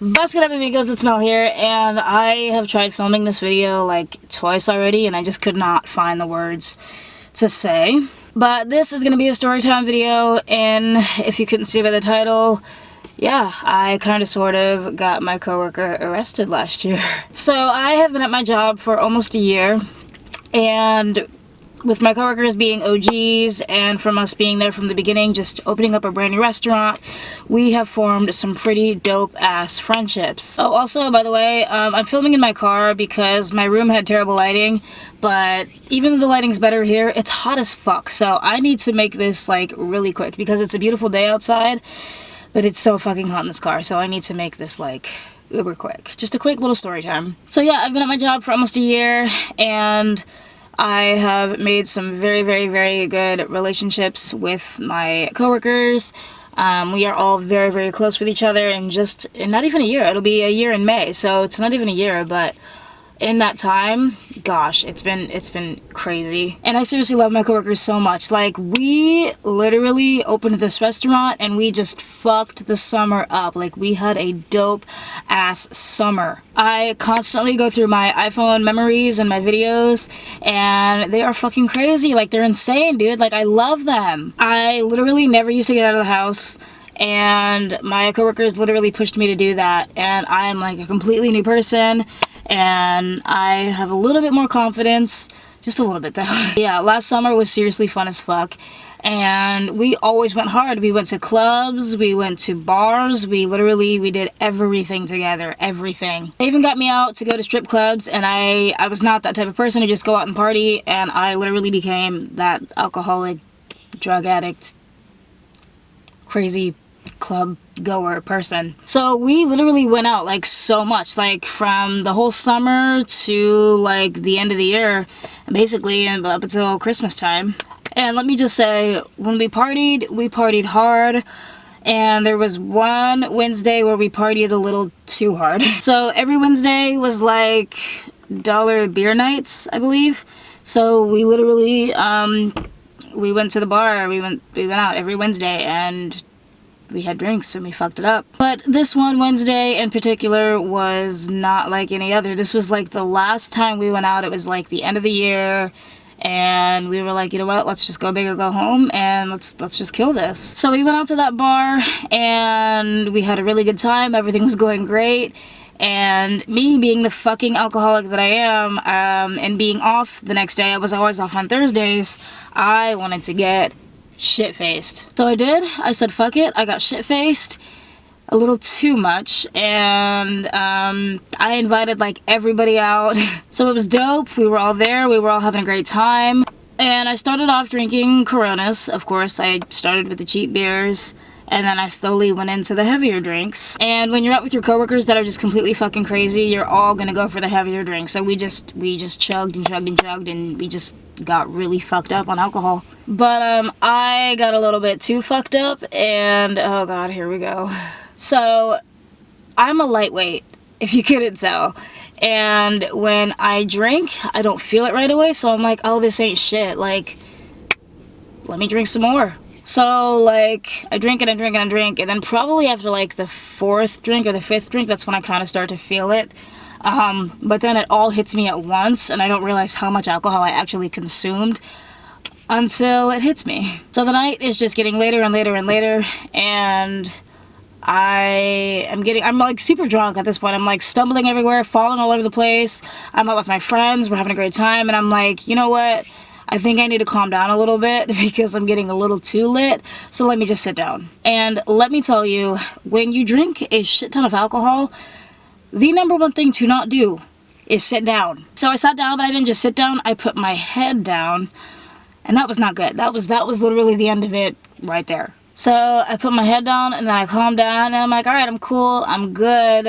What's good up, amigos? It's Mel here, and I have tried filming this video like twice already, and I just could not find the words to say. But this is going to be a story time video, and if you couldn't see by the title, yeah, I kind of sort of got my coworker arrested last year. So I have been at my job for almost a year, and with my coworkers being OGs and from us being there from the beginning, just opening up a brand new restaurant, we have formed some pretty dope ass friendships. Oh, also, by the way, I'm filming in my car because my room had terrible lighting, but even though the lighting's better here, it's hot as fuck. So I need to make this like really quick because it's a beautiful day outside, but it's so fucking hot in this car. So I need to make this like uber quick. Just a quick little story time. So yeah, I've been at my job for almost a year, and I have made some very, very, very good relationships with my coworkers. We are all very, very close with each other in not even a year. It'll be a year in May, so it's not even a year, but in that time, gosh, it's been crazy. And I seriously love my coworkers so much. Like, we literally opened this restaurant and we just fucked the summer up. Like, we had a dope ass summer. I constantly go through my iPhone memories and my videos, and they are fucking crazy. Like, they're insane, dude. Like, I love them. I literally never used to get out of the house, and my coworkers literally pushed me to do that. And I am like a completely new person, and I have a little bit more confidence. Just a little bit though. Yeah, last summer was seriously fun as fuck, and we always went hard. We went to clubs, we went to bars, we did everything together, everything. They even got me out to go to strip clubs, and I was not that type of person to just go out and party, and I literally became that alcoholic, drug addict, crazy club goer person. So we literally went out like so much, like from the whole summer to like the end of the year, basically, and up until Christmas time. And let me just say, when we partied hard, and there was one Wednesday where we partied a little too hard. So every Wednesday was like dollar beer nights, I believe. So we literally we went to the bar, we went out every Wednesday, and we had drinks and we fucked it up. But this one Wednesday in particular was not like any other. This was like the last time we went out. It was like the end of the year, and we were like, you know what, let's just go big or go home, and let's just kill this. So we went out to that bar and we had a really good time. Everything was going great. And me being the fucking alcoholic that I am, and being off the next day, I was always off on Thursdays, I wanted to get shit-faced. So I did. I said fuck it. I got shit-faced a little too much, and I invited like everybody out. So it was dope. We were all there. We were all having a great time. And I started off drinking Coronas. Of course, I started with the cheap beers, and then I slowly went into the heavier drinks. And when you're out with your coworkers that are just completely fucking crazy, you're all gonna go for the heavier drinks. So we just chugged and chugged and chugged, and we just got really fucked up on alcohol. But I got a little bit too fucked up, and oh god, here we go. So I'm a lightweight, if you couldn't tell. And when I drink, I don't feel it right away, so I'm like, oh, this ain't shit. Like, let me drink some more. So, like, I drink and I drink and I drink, and then probably after, like, the fourth drink or the fifth drink, that's when I kind of start to feel it. But then it all hits me at once, and I don't realize how much alcohol I actually consumed until it hits me. So the night is just getting later and later and later, and I'm like super drunk at this point. I'm like stumbling everywhere, falling all over the place. I'm out with my friends, we're having a great time, and I'm like, you know what? I think I need to calm down a little bit because I'm getting a little too lit, so let me just sit down. And let me tell you, when you drink a shit ton of alcohol, the number one thing to not do is sit down. So I sat down, but I didn't just sit down, I put my head down, and that was not good. That was literally the end of it right there. So I put my head down, and then I calmed down, and I'm like, alright, I'm cool, I'm good.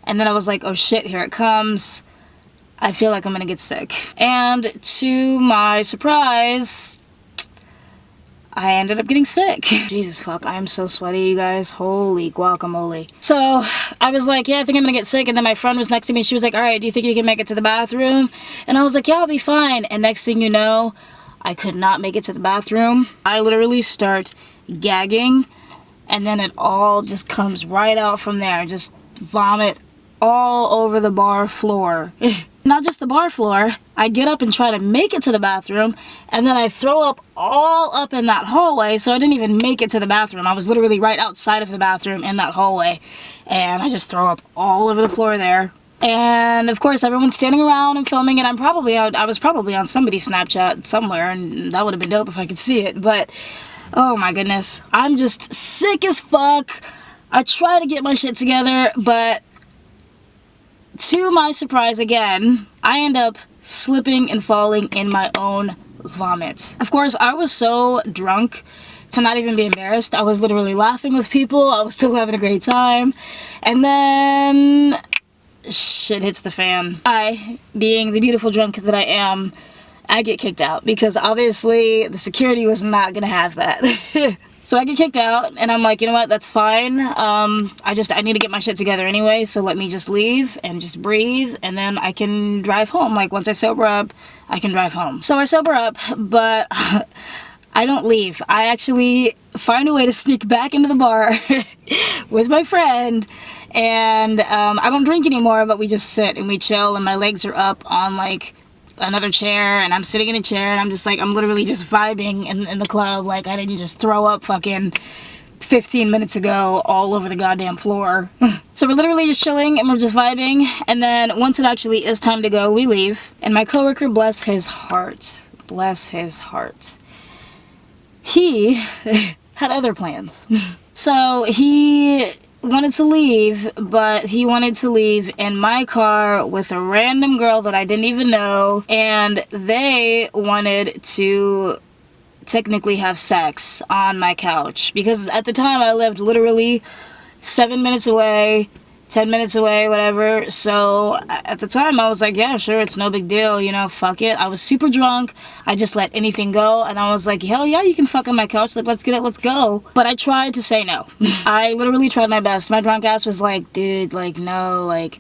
And then I was like, oh shit, here it comes. I feel like I'm gonna get sick. And to my surprise, I ended up getting sick. Jesus fuck, I am so sweaty, you guys. Holy guacamole. So I was like, yeah, I think I'm gonna get sick. And then my friend was next to me. She was like, all right, do you think you can make it to the bathroom? And I was like, yeah, I'll be fine. And next thing you know, I could not make it to the bathroom. I literally start gagging, and then it all just comes right out from there. Just vomit all over the bar floor. Not just the bar floor, I get up and try to make it to the bathroom, and then I throw up all up in that hallway, so I didn't even make it to the bathroom. I was literally right outside of the bathroom in that hallway, and I just throw up all over the floor there. And of course everyone's standing around and filming, and I was probably on somebody's Snapchat somewhere, and that would have been dope if I could see it, but oh my goodness. I'm just sick as fuck. I try to get my shit together, but to my surprise again, I end up slipping and falling in my own vomit. Of course, I was so drunk to not even be embarrassed. I was literally laughing with people. I was still having a great time. And then shit hits the fan. I, being the beautiful drunk that I am, I get kicked out because obviously the security was not gonna have that. So I get kicked out, and I'm like, you know what, that's fine. I need to get my shit together anyway, so let me just leave and just breathe, and then I can drive home. Like, once I sober up, I can drive home. So I sober up, but I don't leave. I actually find a way to sneak back into the bar with my friend, and I don't drink anymore, but we just sit and we chill, and my legs are up on, like, another chair, and I'm sitting in a chair, and I'm just like, I'm literally just vibing in the club. Like, I didn't just throw up fucking 15 minutes ago all over the goddamn floor. So we're literally just chilling and we're just vibing, and then once it actually is time to go, we leave. And my coworker, bless his heart, he had other plans. So he wanted to leave, but he wanted to leave in my car with a random girl that I didn't even know, and they wanted to technically have sex on my couch, because at the time I lived literally 7 minutes away, 10 minutes away, whatever. So at the time I was like, yeah, sure, it's no big deal, you know, fuck it. I was super drunk. I just let anything go, and I was like, hell yeah, you can fuck on my couch. Like, let's get it, let's go. But I tried to say no. I literally tried my best. My drunk ass was like, dude, like, no, like,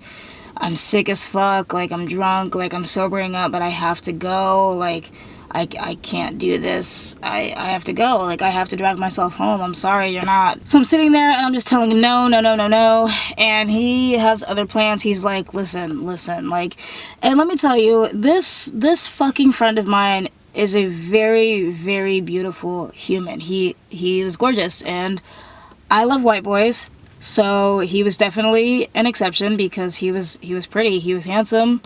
I'm sick as fuck, like, I'm drunk, like, I'm sobering up, but I have to go, like, I can't do this. I have to go. Like, I have to drive myself home. I'm sorry, you're not. So I'm sitting there and I'm just telling him no. And he has other plans. He's like, listen, like, and let me tell you, this fucking friend of mine is a very, very beautiful human. He was gorgeous, and I love white boys. So he was definitely an exception because he was pretty, he was handsome,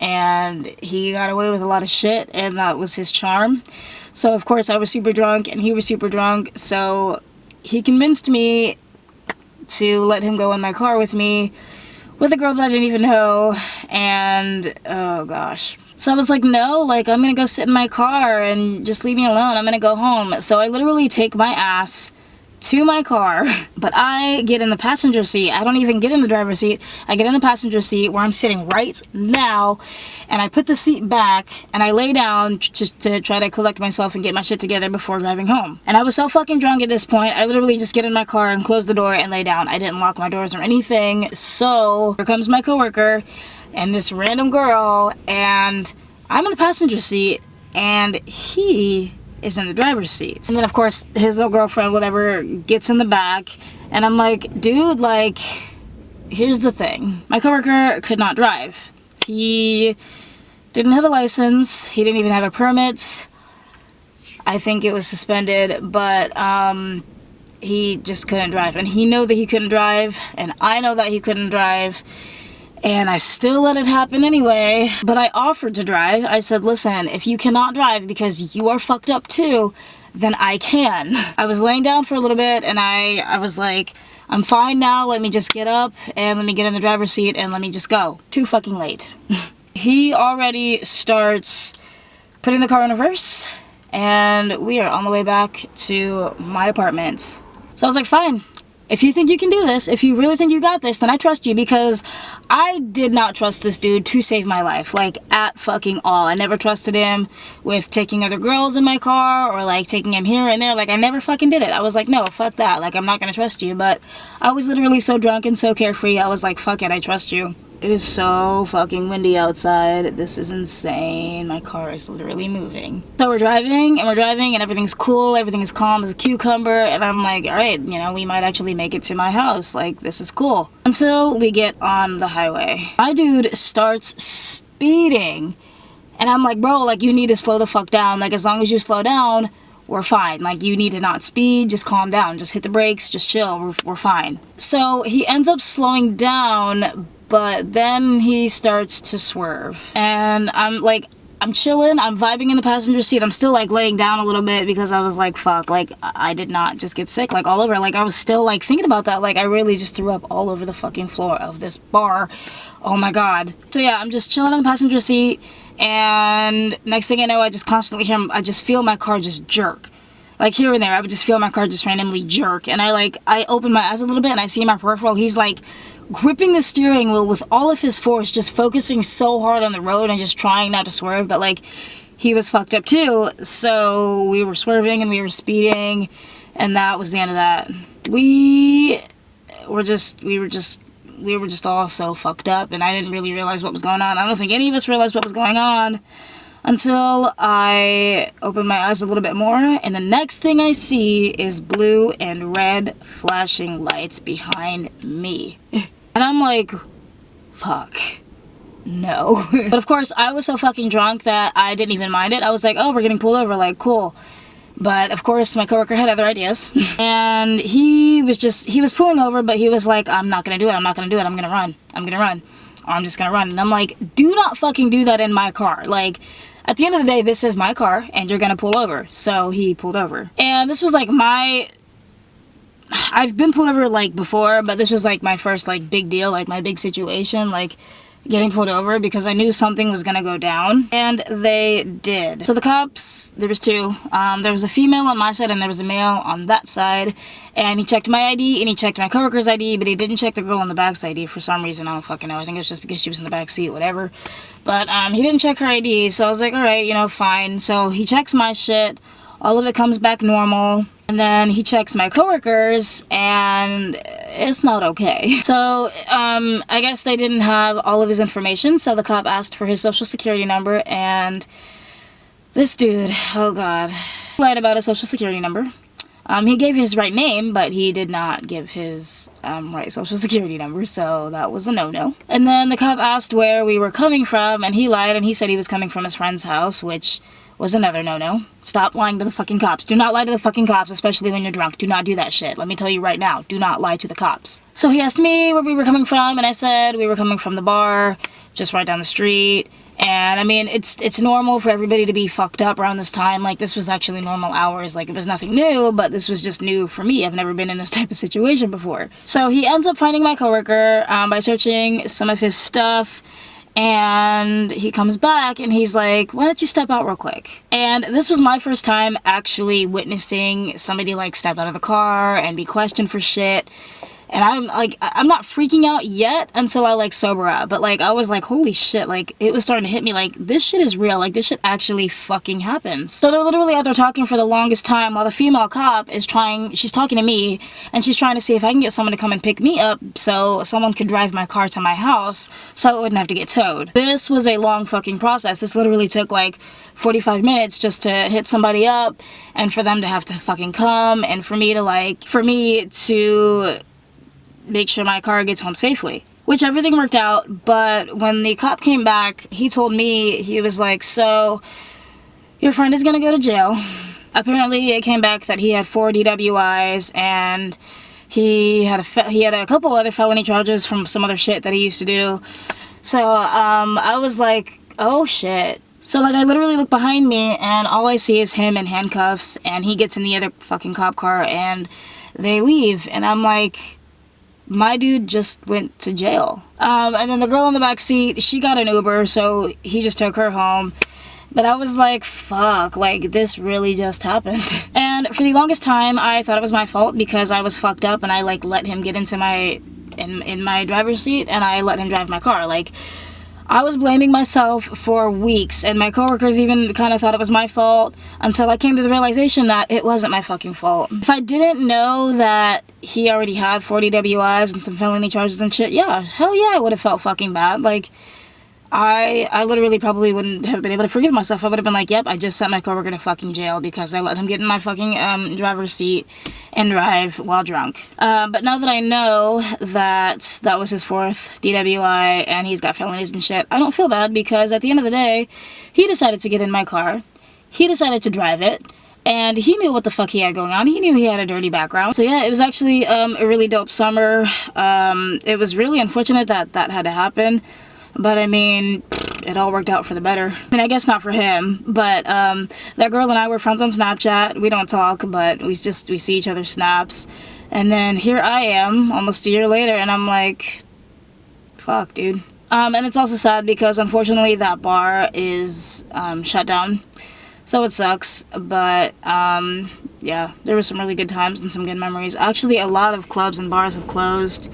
and he got away with a lot of shit, and that was his charm. So of course I was super drunk and he was super drunk, so he convinced me to let him go in my car with me with a girl that I didn't even know. And oh gosh. So I was like, no, like, I'm gonna go sit in my car and just leave me alone. I'm gonna go home. So I literally take my ass to my car, but I get in the passenger seat. I don't even get in the driver's seat. I get in the passenger seat where I'm sitting right now, and I put the seat back and I lay down just to try to collect myself and get my shit together before driving home. And I was so fucking drunk at this point, I literally just get in my car and close the door and lay down. I didn't lock my doors or anything. So here comes my coworker and this random girl, and I'm in the passenger seat and he is in the driver's seat. And then of course his little girlfriend, whatever, gets in the back, and I'm like, dude, like, here's the thing. My coworker could not drive. He didn't have a license. He didn't even have a permit. I think it was suspended, but he just couldn't drive. And he knew that he couldn't drive, and I know that he couldn't drive. And I still let it happen anyway. But I offered to drive. I said, listen, if you cannot drive because you are fucked up too, then I can. I was laying down for a little bit, and I was like, I'm fine now, let me just get up and let me get in the driver's seat and let me just go. Too fucking late. He already starts putting the car in reverse, and we are on the way back to my apartment. So I was like, fine. If you think you can do this, if you really think you got this, then I trust you, because I did not trust this dude to save my life, like, at fucking all. I never trusted him with taking other girls in my car, or like taking him here and there. Like, I never fucking did it. I was like, no, fuck that. Like, I'm not gonna trust you. But I was literally so drunk and so carefree, I was like, fuck it, I trust you. It is so fucking windy outside. This is insane. My car is literally moving. So we're driving and everything's cool. Everything is calm as a cucumber. And I'm like, all right, you know, we might actually make it to my house. Like, this is cool. Until we get on the highway. My dude starts speeding. And I'm like, bro, like, you need to slow the fuck down. Like, as long as you slow down, we're fine. Like, you need to not speed, just calm down. Just hit the brakes, just chill, we're fine. So he ends up slowing down, but then he starts to swerve. And I'm chilling, I'm vibing in the passenger seat. I'm still like laying down a little bit because I was like, fuck, like I did not just get sick, like all over. Like I was still like thinking about that. Like I really just threw up all over the fucking floor of this bar. Oh my God. So yeah, I'm just chilling in the passenger seat. And next thing I know, I just constantly hear, I just feel my car just jerk. Like here and there, I would just feel my car just randomly jerk. And I open my eyes a little bit and I see my peripheral. He's like gripping the steering wheel with all of his force, just focusing so hard on the road and just trying not to swerve. But like, he was fucked up too. So we were swerving and we were speeding. And that was the end of that. We were just all so fucked up, and I didn't really realize what was going on. I don't think any of us realized what was going on until I opened my eyes a little bit more, and the next thing I see is blue and red flashing lights behind me. And I'm like, fuck, no. But of course, I was so fucking drunk that I didn't even mind it. I was like, oh, we're getting pulled over, like, cool. But of course, my coworker had other ideas. And he was pulling over, but he was like, I'm not gonna do it, I'm gonna run. Or I'm just gonna run. And I'm like, do not fucking do that in my car. Like, at the end of the day, this is my car, and you're gonna pull over. So he pulled over. And this was like I've been pulled over like before, but this was like my first like big deal, like my big situation, like getting pulled over, because I knew something was gonna go down, and they did. So the cops, there was two. There was a female on my side and there was a male on that side, and he checked my ID and he checked my coworker's ID, but he didn't check the girl on the back's ID for some reason. I don't fucking know. I think it was just because she was in the back seat, whatever. But he didn't check her ID, so I was like, all right, you know, fine. So he checks my shit. All of it comes back normal. And then he checks my coworkers, and it's not okay. So, I guess they didn't have all of his information, so the cop asked for his social security number, and this dude, oh God, lied about his social security number. He gave his right name, but he did not give his right social security number, so that was a no-no. And then the cop asked where we were coming from, and he lied, and he said he was coming from his friend's house, which was another no-no. Stop lying to the fucking cops. Do not lie to the fucking cops, especially when you're drunk. Do not do that shit. Let me tell you right now, do not lie to the cops. So he asked me where we were coming from, and I said we were coming from the bar, just right down the street. And I mean, it's normal for everybody to be fucked up around this time. Like, this was actually normal hours. Like, it was nothing new, but this was just new for me. I've never been in this type of situation before. So he ends up finding my coworker by searching some of his stuff. And he comes back and he's like, why don't you step out real quick? And this was my first time actually witnessing somebody like step out of the car and be questioned for shit. And I'm not freaking out yet until I like sober up. But like, I was like, holy shit, like it was starting to hit me like, this shit is real. Like, this shit actually fucking happens. So they're literally out there talking for the longest time while the female cop is she's talking to me, and she's trying to see if I can get someone to come and pick me up so someone could drive my car to my house so it wouldn't have to get towed. This was a long fucking process. This literally took like 45 minutes just to hit somebody up and for them to have to fucking come and for me to make sure my car gets home safely. Which everything worked out, but when the cop came back, he told me, he was like, so your friend is gonna go to jail. Apparently it came back that he had 4 DWIs and he had a couple other felony charges from some other shit that he used to do. So I was like, oh shit. So like, I literally look behind me and all I see is him in handcuffs, and he gets in the other fucking cop car and they leave, and I'm like, my dude just went to jail. And then the girl in the back seat, she got an Uber, so he just took her home. But I was like, fuck, like, this really just happened. And for the longest time, I thought it was my fault because I was fucked up and I, like, let him get into in my driver's seat and I let him drive my car. Like, I was blaming myself for weeks, and my coworkers even kind of thought it was my fault until I came to the realization that it wasn't my fucking fault. If I didn't know that he already had 40 WIs and some felony charges and shit, yeah, hell yeah, I would have felt fucking bad. Like, I literally probably wouldn't have been able to forgive myself. I would have been like, yep, I just sent my coworker to fucking jail because I let him get in my fucking driver's seat and drive while drunk. But now that I know that that was his 4th DWI and he's got felonies and shit, I don't feel bad because at the end of the day, he decided to get in my car. He decided to drive it. And he knew what the fuck he had going on. He knew he had a dirty background. So yeah, it was actually a really dope summer. It was really unfortunate that that had to happen. But I mean, it all worked out for the better. I mean, I guess not for him, but that girl and I were friends on Snapchat. We don't talk, but we see each other's snaps. And then here I am, almost a year later, and I'm like, fuck, dude. And it's also sad because unfortunately that bar is shut down. So it sucks, but yeah, there were some really good times and some good memories. Actually, a lot of clubs and bars have closed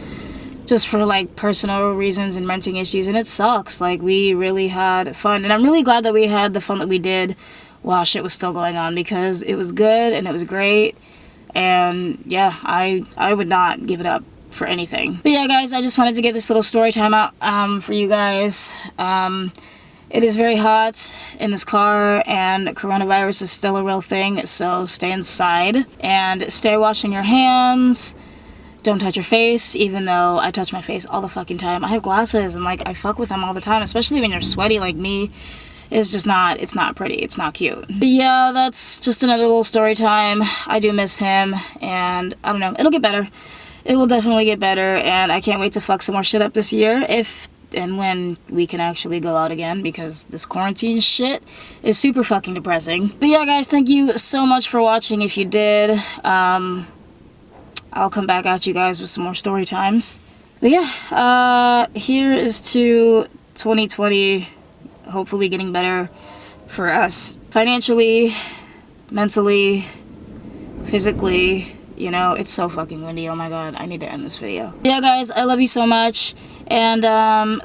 just for like personal reasons and renting issues, and it sucks. Like, we really had fun, and I'm really glad that we had the fun that we did while shit was still going on, because it was good and it was great, and yeah, I would not give it up for anything. But yeah, guys, I just wanted to get this little story time out for you guys. It is very hot in this car, and coronavirus is still a real thing, so stay inside and stay washing your hands. Don't touch your face, even though I touch my face all the fucking time. I have glasses and like I fuck with them all the time, especially when you're sweaty like me. It's just not, it's not pretty, it's not cute. But yeah, that's just another little story time. I do miss him, and I don't know, it'll get better. It will definitely get better, and I can't wait to fuck some more shit up this year if and when we can actually go out again, because this quarantine shit is super fucking depressing. But yeah, guys, thank you so much for watching. If you did, I'll come back at you guys with some more story times. But yeah, here is to 2020 hopefully getting better for us. Financially, mentally, physically, you know, it's so fucking windy. Oh my god, I need to end this video. Yeah, guys, I love you so much, and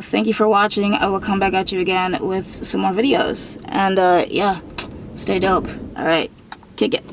thank you for watching. I will come back at you again with some more videos. And yeah, stay dope. Alright, kick it.